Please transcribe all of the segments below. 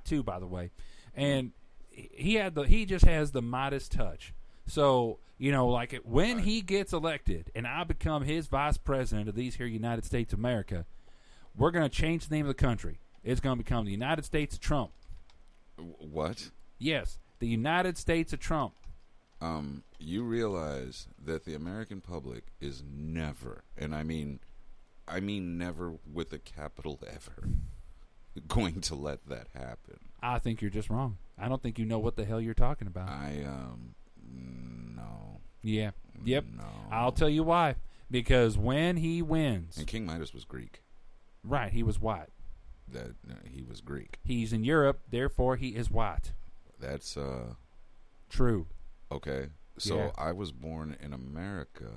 white too, by the way, and he just has the Midas touch. So, like when he gets elected and I become his vice president of these here United States of America, we're going to change the name of the country. It's going to become the United States of Trump. What? Yes, the United States of Trump. You realize that the American public is never, and I mean never with a capital ever, going to let that happen. I think you're just wrong. I don't think you know what the hell you're talking about. No. Yeah. Yep. No. I'll tell you why. Because when he wins, And King Midas was Greek. right, he was white. He was Greek. He's in Europe, therefore he is white. That's True. okay. So Yeah. I was born in America.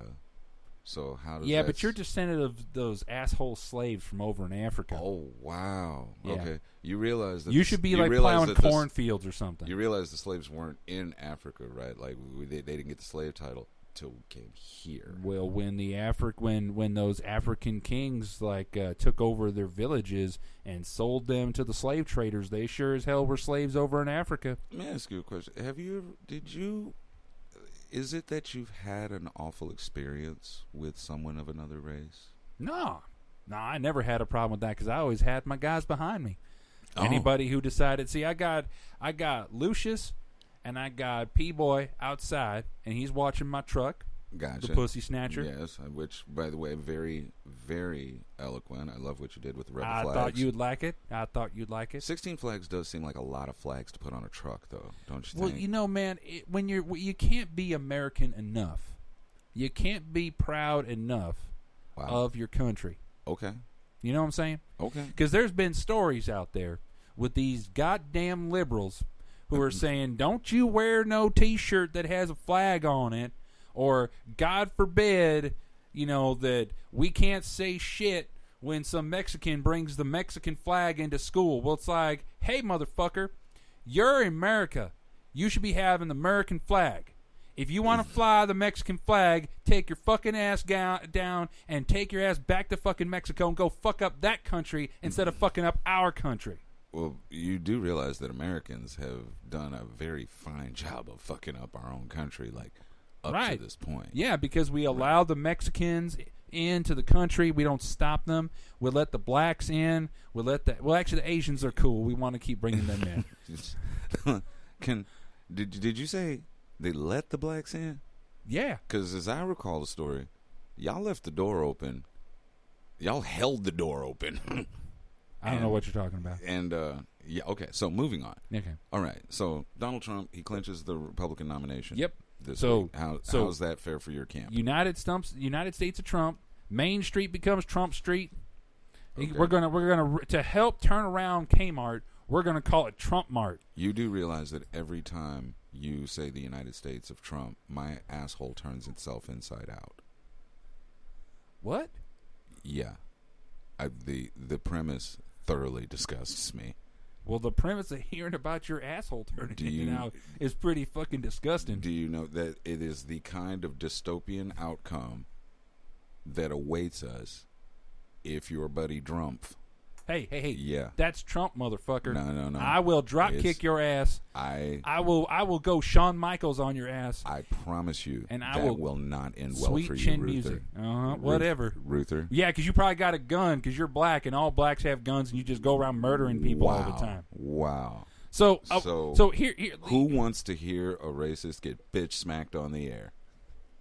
So how does Yeah, that but you're descendant of those asshole slaves from over in Africa. Oh wow. Yeah. Okay. You realize that you should be like realize plowing that this- cornfields or something. You realize the slaves weren't in Africa, right? Like they didn't get the slave title till we came here. Well, when when those African kings took over their villages and sold them to the slave traders, they sure as hell were slaves over in Africa. Let me ask you a question. Is it that you've had an awful experience with someone of another race? No, I never had a problem with that because I always had my guys behind me. Oh. Anybody who decided, see, I got Lucius and I got P-Boy outside, and he's watching my truck. Gotcha. The pussy snatcher. Yes, which, by the way, very, very eloquent. I love what you did with the rebel I flags. thought you'd like it. 16 flags does seem like a lot of flags to put on a truck, though, don't you Well, think? man, you can't be American enough. You can't be proud enough Wow. of your country. Okay. You know what I'm saying? Okay. Because there's been stories out there with these goddamn liberals who are saying, don't you wear no T-shirt that has a flag on it, or God forbid, that we can't say shit when some Mexican brings the Mexican flag into school. Well, it's like, hey, motherfucker, you're in America. You should be having the American flag. If you want to fly the Mexican flag, take your fucking ass down and take your ass back to fucking Mexico and go fuck up that country instead of fucking up our country. Well, you do realize that Americans have done a very fine job of fucking up our own country, up Right. to this point. Yeah, because we allow the Mexicans into the country. We don't stop them. We let the blacks in. Actually, the Asians are cool. We want to keep bringing them in. Did you say they let the blacks in? Yeah. Because as I recall the story, y'all left the door open. Y'all held the door open. I don't know what you're talking about. And, yeah, okay, so moving on. Okay. All right, so Donald Trump, he clinches the Republican nomination. Yep. This So- week. How's that fair for your camp? United States of Trump. Main Street becomes Trump Street. Okay. We're gonna to help turn around Kmart. We're gonna call it Trump Mart. You do realize that every time you say the United States of Trump, my asshole turns itself inside out. What? Yeah. The premise thoroughly disgusts me. Well, the premise of hearing about your asshole turning out is pretty fucking disgusting. Do you know that it is the kind of dystopian outcome that awaits us if your buddy Drumpf? Hey. Yeah. That's Trump, motherfucker. No. I will drop kick your ass. I will go Shawn Michaels on your ass. I promise you And I that will not end well Sweet for you, chin Ruther. music. Whatever. Ruther. Yeah, because you probably got a gun because you're black and all blacks have guns and you just go around murdering people all the time. Wow. So here. Who wants to hear a racist get bitch smacked on the air?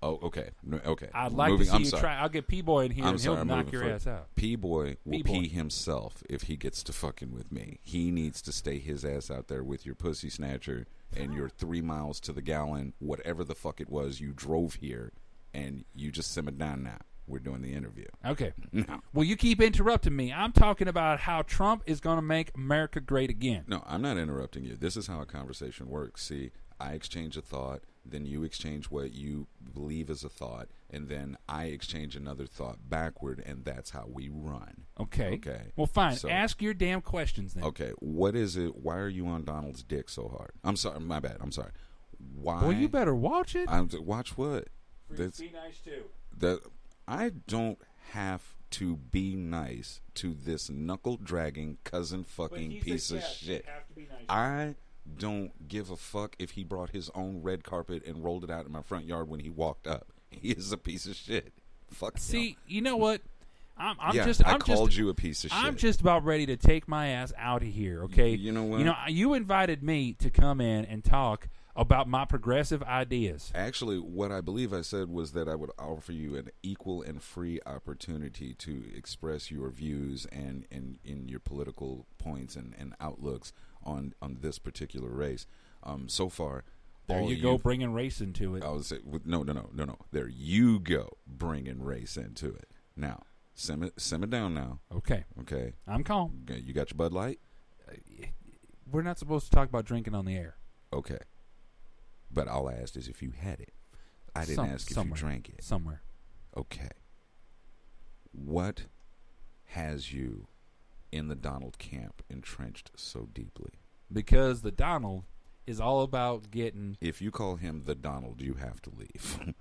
Oh, okay. Okay. I'd like Moving, to see I'm you sorry. try. I'll get P-Boy in here I'm and sorry, he'll I'm knock moving your further. ass out. P-Boy will P-Boy. pee himself if he gets to fucking with me. He needs to stay his ass out there with your pussy snatcher and your 3 miles to the gallon, whatever the fuck it was you drove here, and you just simmer down now. We're doing the interview. Okay. No. Well, you keep interrupting me. I'm talking about how Trump is going to make America great again. No, I'm not interrupting you. This is how a conversation works. See, I exchange a thought, then you exchange what you believe is a thought, and then I exchange another thought backward, and that's how we run. Okay. Okay. Well, fine. So- Ask your damn questions then. Okay, what is it? Why are you on Donald's dick so hard? I'm sorry, my bad. I'm sorry. Why? Well, you better watch it. Watch what? Be nice too. I don't have to be nice to this knuckle-dragging, cousin-fucking piece of shit. I don't give a fuck if he brought his own red carpet and rolled it out in my front yard when he walked up. He is a piece of shit. Fuck See, him. you know what? I'm I called you a piece of shit. I'm just about ready to take my ass out of here, okay? You know what? You invited me to come in and talk about my progressive ideas. Actually, what I believe I said was that I would offer you an equal and free opportunity to express your views and in your political points and outlooks on this particular race. So far, there you go, bringing race into it. I would say, no. There you go, bringing race into it. Now, simmer down now. Okay. I'm calm. Okay, you got your Bud Light? We're not supposed to talk about drinking on the air. Okay. But all I asked is if you had it. I didn't ask if you drank it. Somewhere. Okay. What has you in the Donald camp entrenched so deeply? Because the Donald is all about getting... If you call him the Donald, you have to leave.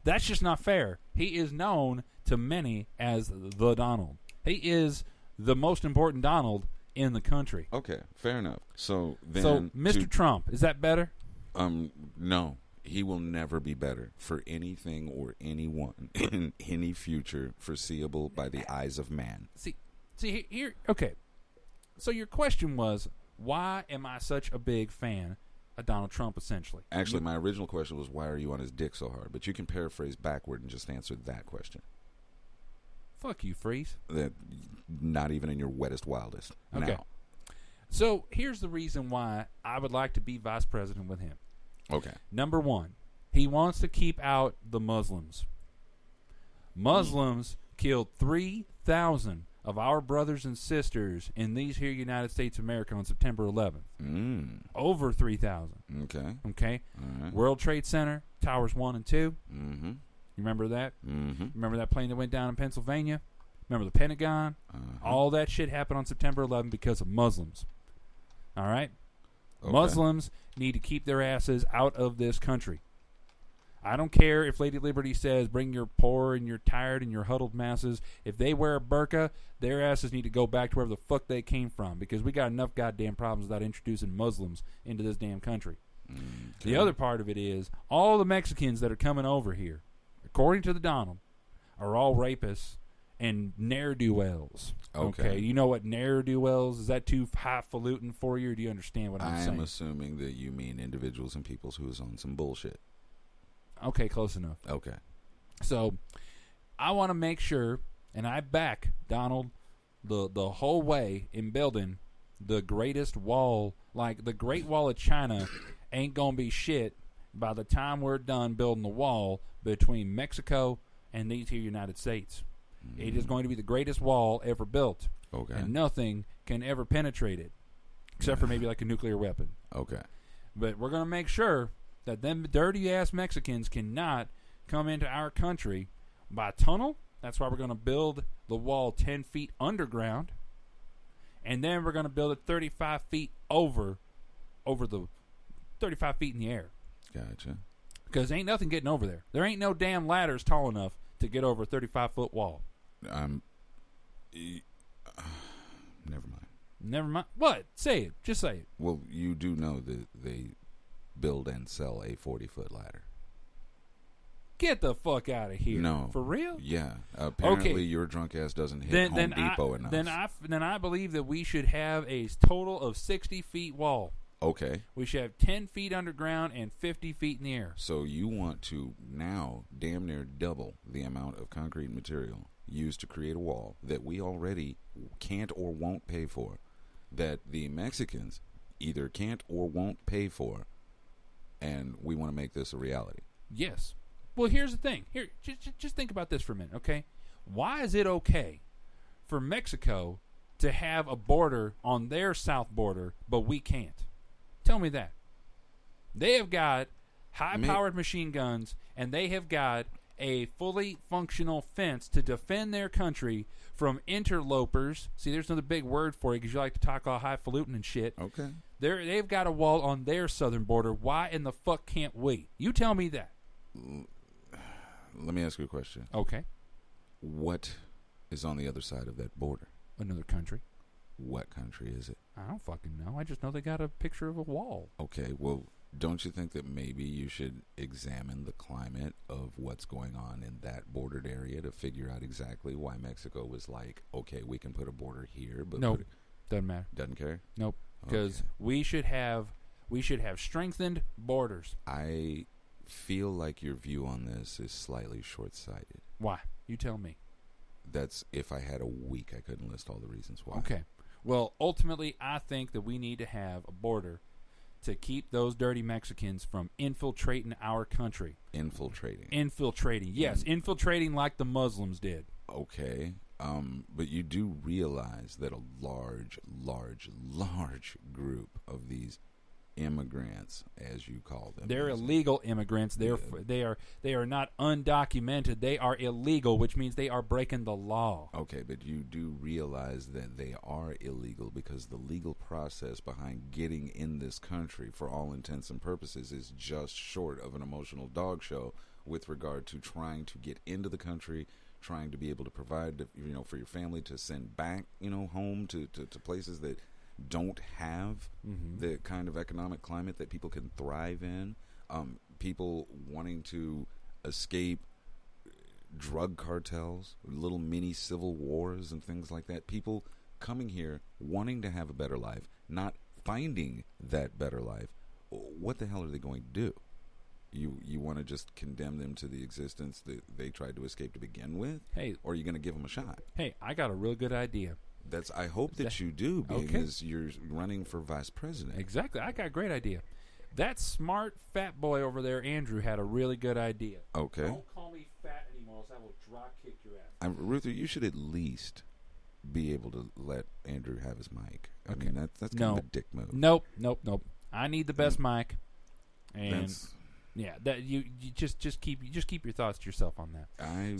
That's just not fair. He is known to many as the Donald. He is the most important Donald in the country. Okay, fair enough. So Mr. Trump, is that better? No. He will never be better for anything or anyone in any future foreseeable by the eyes of man. See here. Okay. So your question was, why am I such a big fan of Donald Trump? Essentially, actually, my original question was, why are you on his dick so hard? But you can paraphrase backward and just answer that question. Fuck you, Freeze. That not even in your wettest, wildest. Okay. Now. So here's the reason why I would like to be vice president with him. Okay. Number one, he wants to keep out the Muslims. Muslims killed 3,000 of our brothers and sisters in these here United States of America on September 11th. Over 3,000. Okay. All right. World Trade Center, Towers 1 and 2. Mm-hmm. You remember that? Mm-hmm. Remember that plane that went down in Pennsylvania? Remember the Pentagon? All that shit happened on September 11th because of Muslims. All right? Okay. Muslims need to keep their asses out of this country. I don't care if Lady Liberty says bring your poor and your tired and your huddled masses. If they wear a burqa, their asses need to go back to wherever the fuck they came from, because we got enough goddamn problems without introducing Muslims into this damn country. Okay. The other part of it is all the Mexicans that are coming over here, according to the Donald, are all rapists and ne'er-do-wells. Okay. You know what ne'er-do-wells is? That too highfalutin for you, or do you understand what I'm saying? I am assuming that you mean individuals and peoples who is on some bullshit. Okay, close enough. Okay. So, I want to make sure, and I back Donald the whole way in building the greatest wall. Like, the Great Wall of China ain't going to be shit by the time we're done building the wall between Mexico and these here United States. It is going to be the greatest wall ever built. Okay. And nothing can ever penetrate it, except for maybe like a nuclear weapon. Okay. But we're going to make sure that them dirty-ass Mexicans cannot come into our country by tunnel. That's why we're going to build the wall 10 feet underground. And then we're going to build it 35 feet over the 35 feet in the air. Gotcha. Because ain't nothing getting over there. There ain't no damn ladders tall enough to get over a 35-foot wall. Never mind. What? Say it. Just say it. Well, you do know that they build and sell a 40-foot ladder. Get the fuck out of here. No. For real? Yeah. Apparently your drunk ass doesn't hit Home Depot enough. Then I believe that we should have a total of 60 feet wall. Okay. We should have 10 feet underground and 50 feet in the air. So you want to now damn near double the amount of concrete material used to create a wall that we already can't or won't pay for, that the Mexicans either can't or won't pay for, and we want to make this a reality. Yes. Well, here's the thing. Here, just think about this for a minute, okay? Why is it okay for Mexico to have a border on their south border, but we can't? Tell me that. They have got high-powered machine guns, and they have got a fully functional fence to defend their country from interlopers. See, there's another big word for it because you like to talk all highfalutin and shit. Okay. They've got a wall on their southern border. Why in the fuck can't we? You tell me that. let me ask you a question. Okay. What is on the other side of that border? Another country. What country is it? I don't fucking know. I just know they got a picture of a wall. Okay, well, don't you think that maybe you should examine the climate of what's going on in that bordered area to figure out exactly why Mexico was like, okay, we can put a border here, but Nope. Doesn't matter. doesn't care? Nope. Because Okay. we should have strengthened borders. I feel like your view on this is slightly short-sighted. Why? You tell me. That's if I had a week, I couldn't list all the reasons why. Okay. Well, ultimately, I think that we need to have a border to keep those dirty Mexicans from infiltrating our country. Infiltrating. Infiltrating. Yes, infiltrating like the Muslims did. Okay. But you do realize that a large group of these immigrants, as you call them, They're illegal immigrants. They are not undocumented. They are illegal, which means they are breaking the law. Okay, but you do realize that they are illegal because the legal process behind getting in this country, for all intents and purposes, is just short of an emotional dog show with regard to trying to get into the country, trying to be able to provide, for your family to send back, home to places that don't have the kind of economic climate that people can thrive in. People wanting to escape drug cartels, little mini civil wars and things like that. People coming here wanting to have a better life, not finding that better life. What the hell are they going to do? You want to just condemn them to the existence that they tried to escape to begin with? Hey, or are you going to give them a shot? Hey, I got a real good idea. I hope that you do, because you're running for vice president. Exactly. I got a great idea. That smart fat boy over there, Andrew, had a really good idea. Okay. Don't call me fat anymore, else I will drop kick your ass. Ruther, you should at least be able to let Andrew have his mic. I Okay. mean, that's kind of a dick move. Nope. I need the best mic. And That's, yeah, that you just keep your thoughts to yourself on that. I'm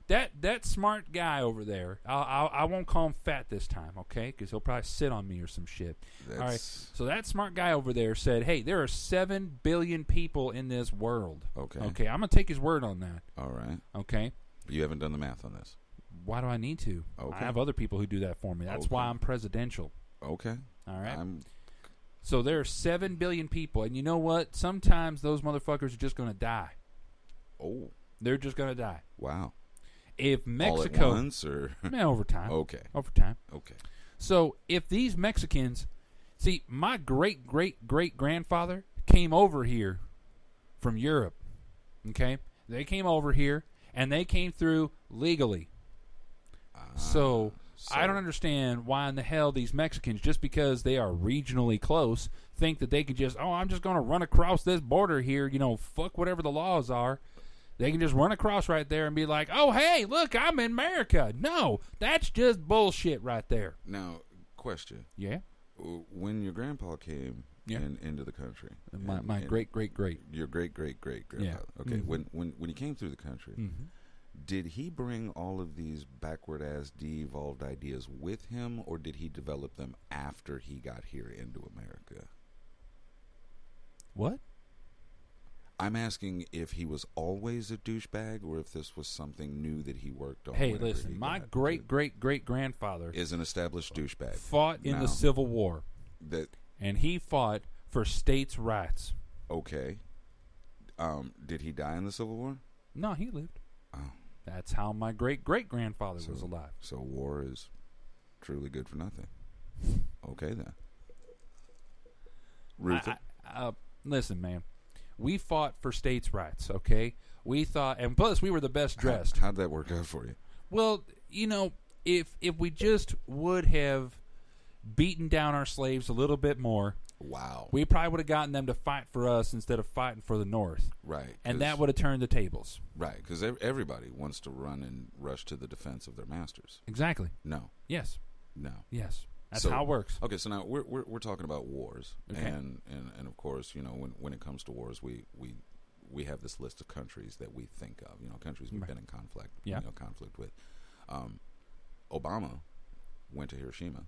That smart guy over there, I won't call him fat this time, okay? Because he'll probably sit on me or some shit. All right. So that smart guy over there said, "Hey, there are 7 billion people in this world." Okay. Okay. I'm gonna take his word on that. All right. Okay. You haven't done the math on this. Why do I need to? Okay. I have other people who do that for me. That's why I'm presidential. Okay. All right. So there are 7 billion people, and you know what? Sometimes those motherfuckers are just gonna die. Oh. They're just gonna die. Wow. If Mexico, all at once, or over time. Okay. Over time. Okay. So if these Mexicans, see, my great grandfather came over here from Europe. Okay, they came over here and they came through legally. So I don't understand why in the hell these Mexicans, just because they are regionally close, think that they can just, I'm just going to run across this border here. Fuck whatever the laws are. They can just run across right there and be like, "Oh, hey, look, I'm in America." No, that's just bullshit right there. Now, question. Yeah. When your grandpa came into the country, My great your great grandfather. Yeah. Okay. Mm-hmm. When he came through the country, did he bring all of these backward ass de-evolved ideas with him, or did he develop them after he got here into America? What? I'm asking if he was always a douchebag, or if this was something new that he worked on. Hey, listen, my great grandfather is an established douchebag. Fought in the Civil War, and he fought for states' rights. Okay. Did he die in the Civil War? No, he lived. Oh. That's how my great grandfather was alive. So war is truly good for nothing. Okay then. Ruther? Listen, man. We fought for states' rights, okay? We thought, and plus we were the best dressed. How'd that work out for you? Well, if we just would have beaten down our slaves a little bit more, wow, we probably would have gotten them to fight for us instead of fighting for the North. Right. And that would have turned the tables. Right, because everybody wants to run and rush to the defense of their masters. Exactly. No. Yes. No. Yes. That's how it works. Okay, so now we're talking about wars, okay. and of course, when it comes to wars, we have this list of countries that we think of, countries we've been in conflict with. Obama went to Hiroshima.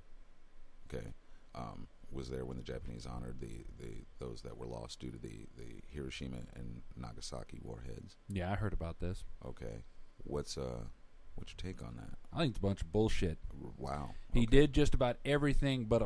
Okay, was there when the Japanese honored those that were lost due to the Hiroshima and Nagasaki warheads. Yeah, I heard about this. Okay, what's your take on that? I think it's a bunch of bullshit. Wow, He okay. did just about everything but